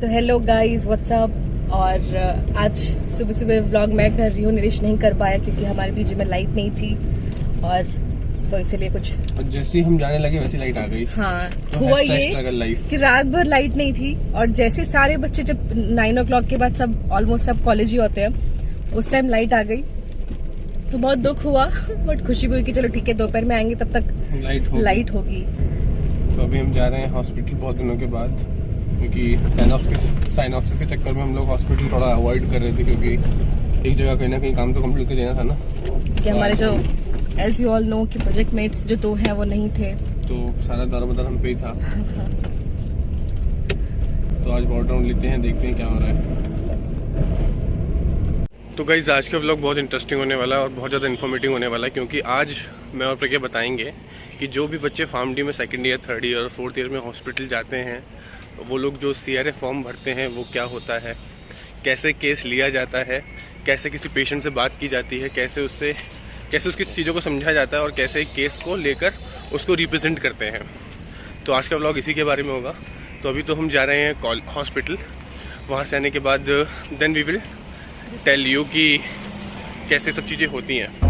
So hello guys what's up. और आज सुबह सुबह व्लॉग मैं कर रही हूँ, नरेश नहीं कर पाया क्योंकि हमारे पीजी में लाइट नहीं थी और तो इसलिए कुछ जैसे ही हम जाने लगे वैसी लाइट आ गई। हाँ तो हुआ ये कि रात भर लाइट नहीं थी और जैसे सारे बच्चे जब 9 o'clock के बाद सब ऑलमोस्ट सब कॉलेज ही होते हैं उस टाइम लाइट आ गई तो बहुत दुख हुआ बट खुशी भी हुई कि चलो ठीक है दोपहर में आएंगे तब तक लाइट होगी। तो अभी हम जा रहे हैं हॉस्पिटल बहुत दिनों के बाद, क्योंकि साइनॉप्सिस के चक्कर में हम लोग हॉस्पिटल थोड़ा अवॉइड कर रहे थे क्योंकि एक जगह कहीं ना कहीं काम तो कंप्लीट कर देना था ना। कि हमारे जो एज यू ऑल नो कि प्रोजेक्ट मेट्स जो 2 हैं वो नहीं थे तो सारा दौरा बदर हम पे ही था। तो आज वॉटर राउंड लेते हैं, देखते हैं क्या हो रहा है। तो गाइस आज का व्लॉग बहुत इंटरेस्टिंग होने वाला है और बहुत ज़्यादा इन्फॉर्मेटिव होने वाला है, क्योंकि आज मैं और प्रज्ञा बताएंगे कि जो भी बच्चे फार्म डी में 2nd ईयर 3rd ईयर और 4th ईयर में हॉस्पिटल जाते हैं वो लोग जो CRA फॉर्म भरते हैं वो क्या होता है, कैसे केस लिया जाता है, कैसे किसी पेशेंट से बात की जाती है, कैसे उसकी चीज़ों को समझा जाता है और कैसे केस को लेकर उसको रिप्रेजेंट करते हैं। तो आज का व्लॉग इसी के बारे में होगा। तो अभी तो हम जा रहे हैं हॉस्पिटल, वहाँ से आने के बाद then we will tell you कि कैसे सब चीज़ें होती हैं।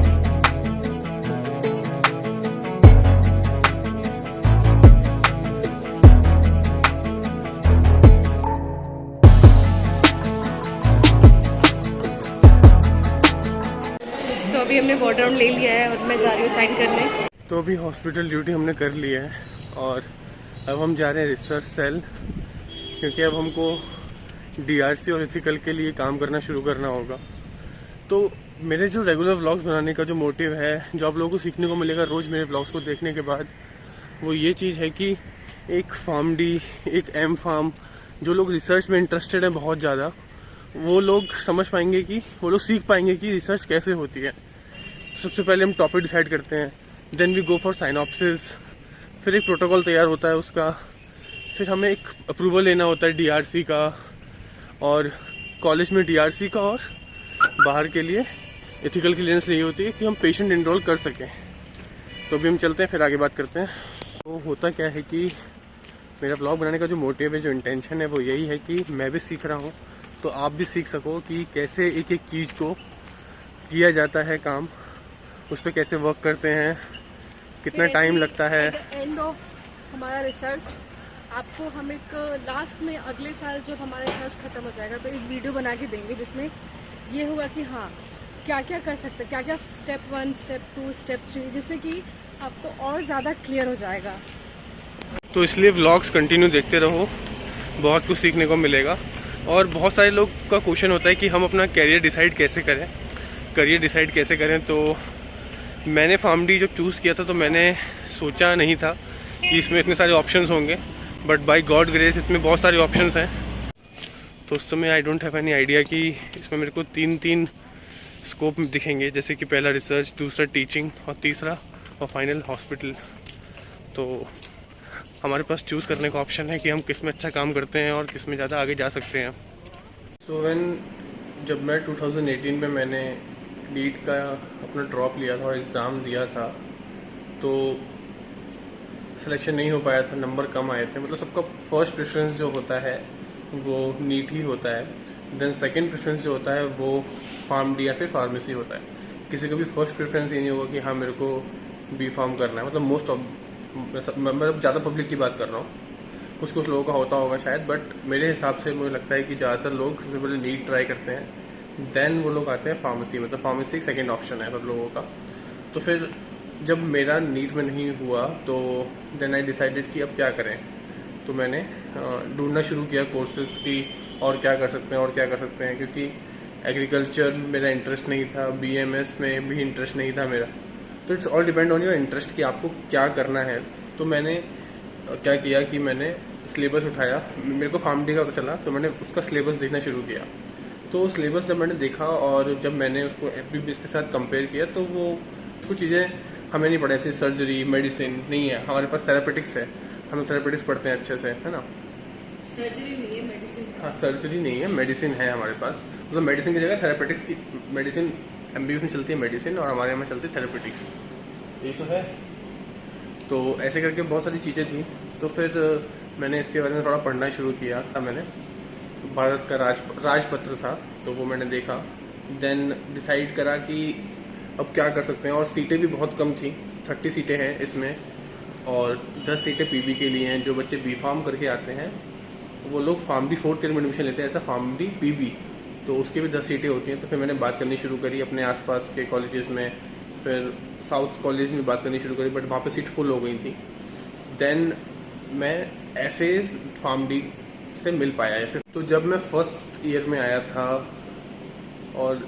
तो अभी हमने वाटर राउंड ले लिया है और मैं जा रही हूँ साइन करने। तो अभी हॉस्पिटल ड्यूटी हमने कर ली है और अब हम जा रहे हैं रिसर्च सेल, क्योंकि अब हमको DRC और एथिकल के लिए काम करना शुरू करना होगा। तो मेरे जो रेगुलर व्लॉग्स बनाने का जो मोटिव है, जो आप लोगों को सीखने को मिलेगा रोज़ मेरे व्लॉग्स को देखने के बाद, वो ये चीज़ है कि एक फार्म डी, एक एम फार्म, जो लोग रिसर्च में इंटरेस्टेड हैं बहुत ज़्यादा, वो लोग समझ पाएंगे कि वो लोग सीख पाएंगे कि रिसर्च कैसे होती है। सबसे पहले हम टॉपिक डिसाइड करते हैं, then we go for synopsis, फिर एक प्रोटोकॉल तैयार होता है उसका, फिर हमें एक अप्रूवल लेना होता है DRC का, और कॉलेज में DRC का और बाहर के लिए एथिकल क्लियरेंस ली होती है कि हम पेशेंट इनरोल कर सकें। तो अभी हम चलते हैं, फिर आगे बात करते हैं। तो होता क्या है कि मेरा ब्लॉग बनाने का जो मोटिव है, जो इंटेंशन है, वो यही है कि मैं भी सीख रहा हूँ तो आप भी सीख सको कि कैसे एक एक चीज़ को किया जाता है काम, उस पर कैसे वर्क करते हैं, कितना टाइम लगता है। एंड ऑफ हमारा रिसर्च आपको हम एक लास्ट में अगले साल जब हमारा रिसर्च खत्म हो जाएगा तो एक वीडियो बना के देंगे जिसमें ये होगा कि हाँ क्या क्या कर सकते हैं, क्या क्या स्टेप 1 स्टेप 2 स्टेप 3, जिससे कि आपको और ज़्यादा क्लियर हो जाएगा। तो इसलिए व्लॉग्स कंटिन्यू देखते रहो, बहुत कुछ सीखने को मिलेगा। और बहुत सारे लोग का क्वेश्चन होता है कि हम अपना करियर डिसाइड कैसे करें। तो मैंने फार्म डी जब चूज़ किया था तो मैंने सोचा नहीं था कि इसमें इतने सारे ऑप्शंस होंगे, बट बाय गॉड ग्रेस इसमें बहुत सारे ऑप्शंस हैं। तो उस समय I don't have any idea कि इसमें मेरे को 3 स्कोप दिखेंगे, जैसे कि पहला रिसर्च, दूसरा टीचिंग और तीसरा और फाइनल हॉस्पिटल। तो हमारे पास चूज़ करने का ऑप्शन है कि हम किस में अच्छा काम करते हैं और किस में ज़्यादा आगे जा सकते हैं। जब मैं 2018 में मैंने नीट का अपना ड्रॉप लिया था और एग्ज़ाम दिया था तो सिलेक्शन नहीं हो पाया था, नंबर कम आए थे। मतलब सबका फर्स्ट प्रेफरेंस जो होता है वो नीट ही होता है, देन सेकंड प्रेफरेंस जो होता है वो फार्म डी या फिर फार्मेसी होता है। किसी का भी फर्स्ट प्रेफरेंस ये नहीं होगा कि हाँ मेरे को B फार्म करना है। मतलब मतलब ज़्यादा पब्लिक की बात कर रहा हूँ, कुछ लोगों का होता होगा शायद, बट मेरे हिसाब से मुझे लगता है कि ज़्यादातर लोग सबसे पहले नीट ट्राई करते हैं, देन वो लोग आते हैं फार्मेसी। मतलब फार्मेसी एक सेकेंड ऑप्शन है सब लोगों का। तो फिर जब मेरा नीट में नहीं हुआ तो देन आई डिसाइडेड कि अब क्या करें। तो मैंने ढूंढना शुरू किया कोर्सेज की और क्या कर सकते हैं, क्योंकि एग्रीकल्चर मेरा इंटरेस्ट नहीं था, BMS में भी इंटरेस्ट नहीं था मेरा। तो it's all depend on your interest कि आपको क्या करना है। तो मैंने क्या किया कि मैंने सिलेबस उठाया, मेरे को फार्म डी का पता चला तो मैंने उसका सिलेबस देखना शुरू किया। तो सिलेबस जब मैंने देखा और जब मैंने उसको FBBS के साथ कंपेयर किया तो वो कुछ चीज़ें हमें नहीं पढ़े थे। सर्जरी, मेडिसिन नहीं है हमारे पास, थेरापेटिक्स है, हम थेरापेटिक्स पढ़ते हैं अच्छे से, है ना। सर्जरी नहीं है, मेडिसिन। हाँ सर्जरी नहीं है, मेडिसिन है हमारे पास। मतलब मेडिसिन की जगह थेरापेटिक्स की, मेडिसिन MBBS में चलती है मेडिसिन और हमारे यहाँ चलती है थेरापेटिक्स, ये तो है। तो ऐसे करके बहुत सारी चीज़ें थी। तो फिर मैंने इसके बारे में थोड़ा पढ़ना शुरू किया था मैंने। भारत का राजपत्र था, तो वो मैंने देखा। देन डिसाइड करा कि अब क्या कर सकते हैं, और सीटें भी बहुत कम थी, 30 सीटें हैं इसमें, और 10 सीटें पीबी के लिए हैं। जो बच्चे बी फार्म करके आते हैं वो लोग फार्म डी 4th ईयर में एडमिशन लेते हैं, ऐसा फार्म डी पीबी, तो उसकी भी 10 सीटें होती हैं। तो फिर मैंने बात करनी शुरू करी अपने आसपास के कॉलेजेस में, फिर साउथ कॉलेज में बात करनी शुरू करी, बट वहाँ पे सीट फुल हो गई थी। देन मैं ऐसे फार्म डी से मिल पाया। फिर तो जब मैं फर्स्ट ईयर में आया था और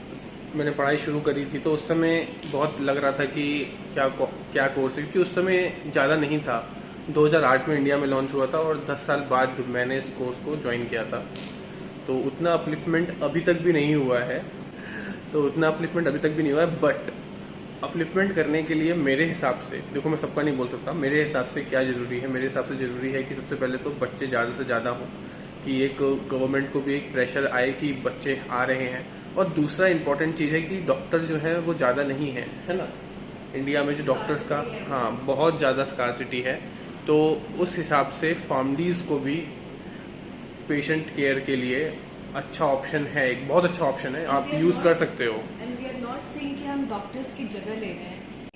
मैंने पढ़ाई शुरू करी थी, तो उस समय बहुत लग रहा था कि क्या कोर्स है, क्योंकि उस समय ज़्यादा नहीं था। 2008 में इंडिया में लॉन्च हुआ था और 10 साल बाद मैंने इस कोर्स को ज्वाइन किया था। तो उतना अपलिफ्टमेंट अभी तक भी नहीं हुआ है, बट अपलिफ्टमेंट करने के लिए मेरे हिसाब से, देखो मैं सबका नहीं बोल सकता, मेरे हिसाब से क्या ज़रूरी है, मेरे हिसाब से ज़रूरी है कि सबसे पहले तो बच्चे ज़्यादा से ज़्यादा हों, कि एक गवर्नमेंट को भी एक प्रेशर आए कि बच्चे आ रहे हैं। और दूसरा इम्पॉर्टेंट चीज़ है कि डॉक्टर जो है वो ज़्यादा नहीं है ना, इंडिया में जो डॉक्टर्स का बहुत ज़्यादा स्कार्सिटी है। तो उस हिसाब से फार्मडीज़ को भी पेशेंट केयर के लिए अच्छा ऑप्शन है, एक बहुत अच्छा ऑप्शन है, आप यूज़ कर सकते हो। And we are not saying कि हम डॉक्टर्स की जगह ले रहे हैं,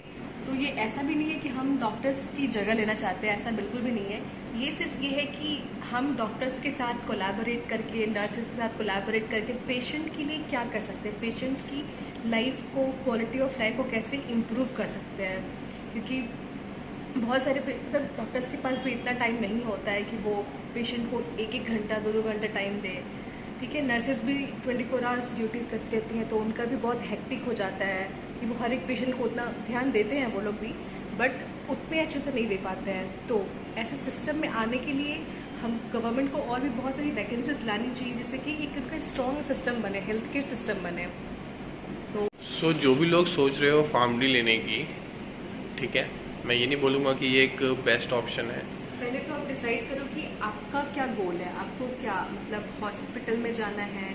तो ये ऐसा भी नहीं है कि हम डॉक्टर्स की जगह लेना चाहते हैं, ऐसा बिल्कुल भी नहीं है। ये सिर्फ ये है कि हम डॉक्टर्स के साथ कोलैबोरेट करके, नर्सेज के साथ कोलैबोरेट करके पेशेंट के लिए क्या कर सकते हैं, पेशेंट की लाइफ को, क्वालिटी ऑफ लाइफ को कैसे इम्प्रूव कर सकते हैं। क्योंकि बहुत सारे मतलब डॉक्टर्स के पास भी इतना टाइम नहीं होता है कि वो पेशेंट को 1-1 घंटा 2-2 घंटा टाइम दे, ठीक है। नर्सेज भी 24 आवर्स ड्यूटी करती रहती हैं, तो उनका भी बहुत हेक्टिक हो जाता है कि वो हर एक पेशेंट को उतना ध्यान देते हैं वो लोग भी, बट उतने अच्छे से नहीं दे पाते हैं। तो ऐसे सिस्टम में आने के लिए हम गवर्नमेंट को और भी बहुत सारी वैकेंसीज लानी चाहिए, जिससे कि एक उनका स्ट्रॉन्ग सिस्टम बने, हेल्थ केयर सिस्टम बने। तो जो भी लोग सोच रहे हो फार्मडी लेने की, ठीक है, मैं ये नहीं बोलूँगा कि ये एक बेस्ट ऑप्शन है। पहले तो आप डिसाइड करो कि आपका क्या गोल है, आपको क्या मतलब हॉस्पिटल में जाना है,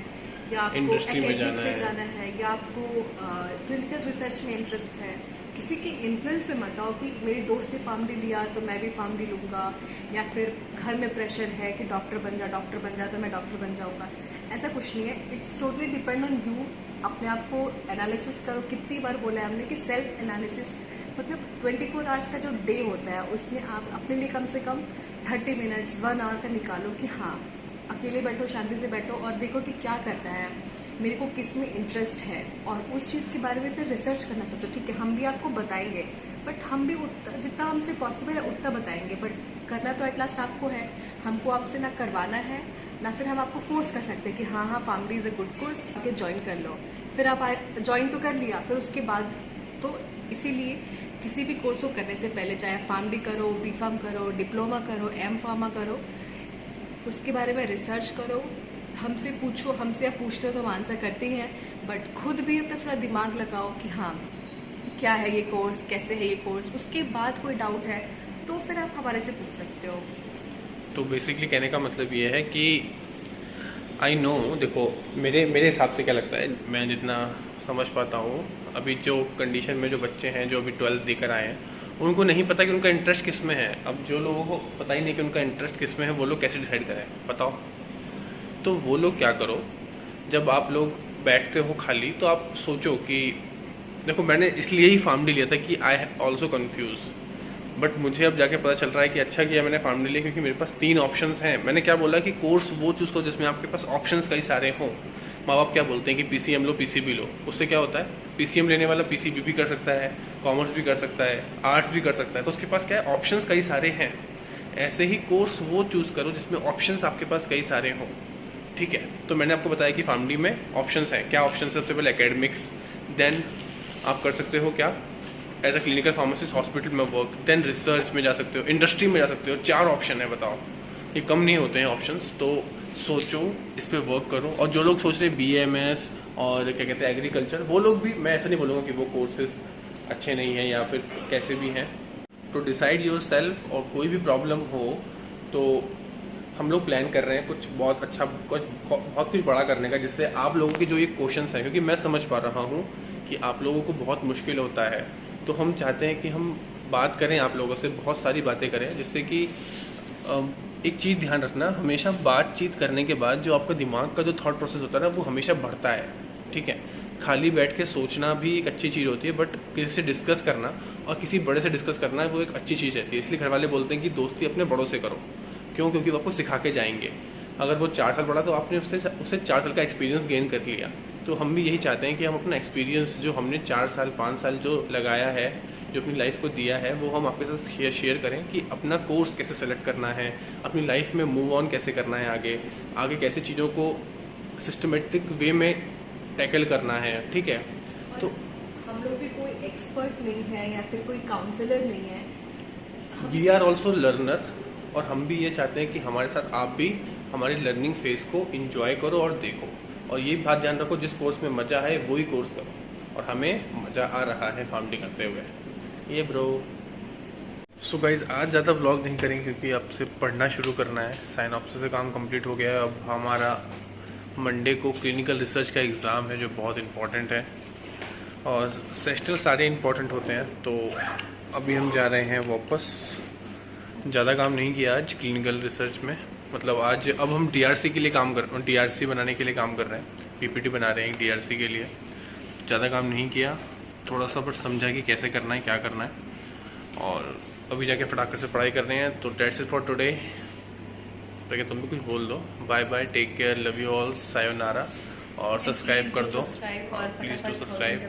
या आपको इंडस्ट्री में जाना है, या आपको क्लिनिकल रिसर्च में इंटरेस्ट है। किसी के इन्फ्लुएंस में मत आओ कि मेरे दोस्त ने फार्मडी लिया तो मैं भी फार्मडी लूँगा, या फिर घर में प्रेशर है कि डॉक्टर बन जा तो मैं डॉक्टर बन जाऊँगा। ऐसा कुछ नहीं है, it's totally depend on you. अपने आप को एनालिसिस करो। कितनी बार बोला है हमने कि सेल्फ एनालिसिस, मतलब 24 आवर्स का जो डे होता है उसमें आप अपने लिए कम से कम 30 मिनट्स 1 आवर का निकालो कि हाँ अकेले बैठो, शांति से बैठो और देखो कि क्या करना है, मेरे को किस में इंटरेस्ट है, और उस चीज़ के बारे में फिर रिसर्च करना सोचो। ठीक है, हम भी आपको बताएंगे, बट हम भी जितना हमसे पॉसिबल है उतना बताएंगे, बट करना तो एट लास्ट आपको है। हमको आपसे ना करवाना है, ना फिर हम आपको फोर्स कर सकते हैं कि हाँ PharmD is a good course, आके ज्वाइन कर लो। फिर आप ज्वाइन तो कर लिया, फिर उसके बाद तो इसीलिए किसी भी कोर्स को करने से पहले, चाहे फार्मडी करो, बी फार्म करो, डिप्लोमा करो, एम फार्मा करो, उसके बारे में रिसर्च करो, हमसे पूछो। हमसे आप पूछते हो तो हम आंसर करते ही हैं, बट खुद भी अपना थोड़ा दिमाग लगाओ कि हाँ क्या है ये कोर्स, कैसे है ये कोर्स। उसके बाद कोई डाउट है तो फिर आप हमारे से पूछ सकते हो। तो बेसिकली कहने का मतलब ये है कि आई नो, देखो मेरे हिसाब से क्या लगता है, मैं जितना समझ पाता हूँ, अभी जो कंडीशन में जो बच्चे हैं जो अभी 12th देकर आए हैं, उनको नहीं पता कि उनका इंटरेस्ट किस में है। अब जो लोगों को पता ही नहीं कि उनका इंटरेस्ट किस में है, वो लोग कैसे डिसाइड करें बताओ। तो वो लोग क्या करो, जब आप लोग बैठते हो खाली, तो आप सोचो कि देखो मैंने इसलिए ही फार्मडी लिया था कि आई ऑल्सो कन्फ्यूज, बट मुझे अब जाके पता चल रहा है कि अच्छा किया मैंने फार्मडी लिया, क्योंकि मेरे पास 3 ऑप्शंस हैं। मैंने क्या बोला कि कोर्स वो चूज़ करो जिसमें आपके पास ऑप्शंस कई सारे हों। माँ बाप क्या बोलते हैं कि पीसीएम लो, पीसीबी लो। उससे क्या होता है, पीसीएम लेने वाला पीसीबी भी कर सकता है, कॉमर्स भी कर सकता है, आर्ट्स भी कर सकता है, तो उसके पास क्या है, ऑप्शंस कई सारे हैं। ऐसे ही कोर्स वो चूज़ करो जिसमें ऑप्शंस आपके पास कई सारे हों, ठीक है। तो मैंने आपको बताया कि फार्मडी में ऑप्शंस हैं। क्या ऑप्शन है? सबसे पहले एकेडमिक्स, देन आप कर सकते हो क्या, as a clinical pharmacist hospital में वर्क, देन रिसर्च में जा सकते हो, इंडस्ट्री में जा सकते हो। 4 ऑप्शन है, बताओ, ये कम नहीं होते हैं ऑप्शंस। तो सोचो, इस पर वर्क करो। और जो लोग सोच रहे हैं BAMS और क्या कहते हैं एग्रीकल्चर, वो लोग भी, मैं ऐसा नहीं बोलूँगा कि वो कोर्सेज अच्छे नहीं हैं या फिर कैसे भी हैं। तो डिसाइड योर सेल्फ, और कोई भी प्रॉब्लम हो तो हम लोग प्लान कर रहे हैं कुछ बहुत अच्छा, बहुत कुछ बड़ा करने का, जिससे आप लोगों की जो ये क्वेश्चंस हैं, क्योंकि मैं समझ पा रहा हूँ कि आप लोगों को बहुत मुश्किल होता है, तो हम चाहते हैं कि हम बात करें आप लोगों से, बहुत सारी बातें करें, जिससे कि एक चीज़ ध्यान रखना, हमेशा बातचीत करने के बाद जो आपका दिमाग का जो थॉट प्रोसेस होता है ना, वो हमेशा बढ़ता है, ठीक है। खाली बैठ के सोचना भी एक अच्छी चीज़ होती है, बट किसी से डिस्कस करना और किसी बड़े से डिस्कस करना वो एक अच्छी चीज़ रहती है। इसलिए घर वाले बोलते हैं कि दोस्ती अपने बड़ों से करो। क्यों? क्योंकि वो आपको सिखा के जाएंगे। अगर वो 4 साल पढ़ा तो आपने उससे 4 साल का एक्सपीरियंस गेन कर लिया। तो हम भी यही चाहते हैं कि हम अपना एक्सपीरियंस जो हमने 4 साल 5 साल जो लगाया है, जो अपनी लाइफ को दिया है, वो हम आपके साथ शेयर करें कि अपना कोर्स कैसे सेलेक्ट करना है, अपनी लाइफ में मूव ऑन कैसे करना है, आगे कैसे चीज़ों को सिस्टमेटिक वे में टैकल करना है, ठीक है। तो हम लोग भी कोई एक्सपर्ट नहीं है या फिर कोई काउंसलर नहीं है। वी आर ऑल्सो लर्नर, और हम भी ये चाहते हैं कि हमारे साथ आप भी हमारी लर्निंग फेज को इंजॉय करो और देखो। और ये बात ध्यान रखो, जिस कोर्स में मज़ा है वही कोर्स करो, और हमें मज़ा आ रहा है फाउंडिंग करते हुए। ये ब्रो। सो गाइज, आज ज़्यादा व्लॉग नहीं करेंगे क्योंकि अब से पढ़ना शुरू करना है। साइनॉप्सिस से काम कंप्लीट हो गया है। अब हमारा मंडे को क्लिनिकल रिसर्च का एग्ज़ाम है जो बहुत इम्पॉर्टेंट है, और सेस्टल सारे इम्पॉर्टेंट होते हैं। तो अभी हम जा रहे हैं वापस। ज़्यादा काम नहीं किया आज क्लिनिकल रिसर्च में, मतलब आज अब हम DRC के लिए काम कर DRC बनाने के लिए काम कर रहे हैं। PPT बना रहे हैं DRC के लिए। ज़्यादा काम नहीं किया, थोड़ा सा बस समझा कि कैसे करना है, क्या करना है, और अभी जाके फटाक से पढ़ाई कर रहे हैं। तो डेट्स इट फॉर टुडे। ताकि तुम भी कुछ बोल दो। Bye bye, take care, love you all, सायोनारा। और सब्सक्राइब कर दो, प्लीज़ टू सब्सक्राइब,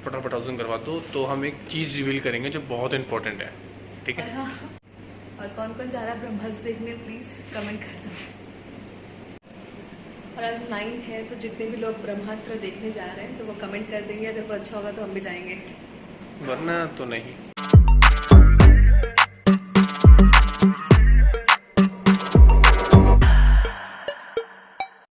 फटाफट 1000 करवा दो। तो हम एक चीज़ रिवील करेंगे जो बहुत इंपॉर्टेंट है, ठीक है। और कौन कौन जा रहा है ब्रह्मास्त्र देखने, प्लीज़ कमेंट कर दो। और आज 9 है, तो जितने भी लोग ब्रह्मास्त्र देखने जा रहे हैं तो वो कमेंट कर देंगे। अगर वो अच्छा होगा तो हम भी जाएंगे, वरना तो नहीं।